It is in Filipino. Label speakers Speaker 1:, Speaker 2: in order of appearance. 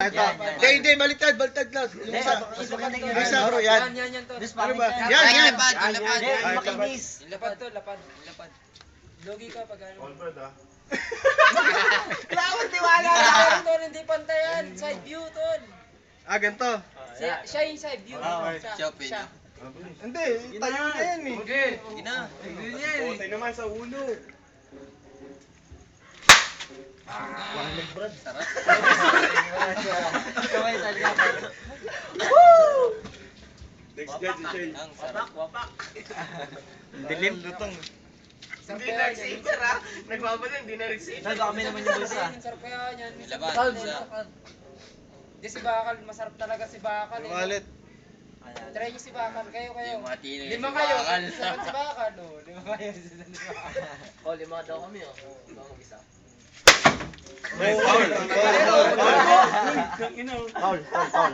Speaker 1: Ito. Hindi, baliktad lang. Yung isa. Yung isa, bro, yan.
Speaker 2: Yan to.
Speaker 1: Ano ba? Yan.
Speaker 3: Makinis.
Speaker 2: Lapad to, lapad. Logi ka pag ano.
Speaker 4: All bird ah.
Speaker 3: Kailangan tiwala
Speaker 2: Hindi
Speaker 3: na.
Speaker 2: pantay tol, hindi pantayan. Side view tol.
Speaker 1: Ganito.
Speaker 2: Siya yung side view. Siya.
Speaker 1: Hindi, tayo na yan eh.
Speaker 4: Okay.
Speaker 2: Ina.
Speaker 4: Potay naman sa ulo. Next guy si Shay.
Speaker 3: Wapak.
Speaker 1: Dilim. Lutong.
Speaker 4: Hindi na-receiver ah. Nagbabala, hindi na-receiver.
Speaker 3: Kami naman yung bulsa.
Speaker 2: Sarap kaya yan.
Speaker 5: Laban.
Speaker 2: Hindi si Bakal, masarap talaga si Bakal.
Speaker 1: Umalit.
Speaker 2: Try niyo si Bakal, kayo.
Speaker 5: Yung matino yung
Speaker 2: Lima
Speaker 5: si
Speaker 2: kayo.
Speaker 5: Bakal.
Speaker 2: Sarap si Bakal, oh. Lima kayo.
Speaker 3: Oh, 5 daw kami oh. Ikaw mag-isa.
Speaker 1: Foul. Foul.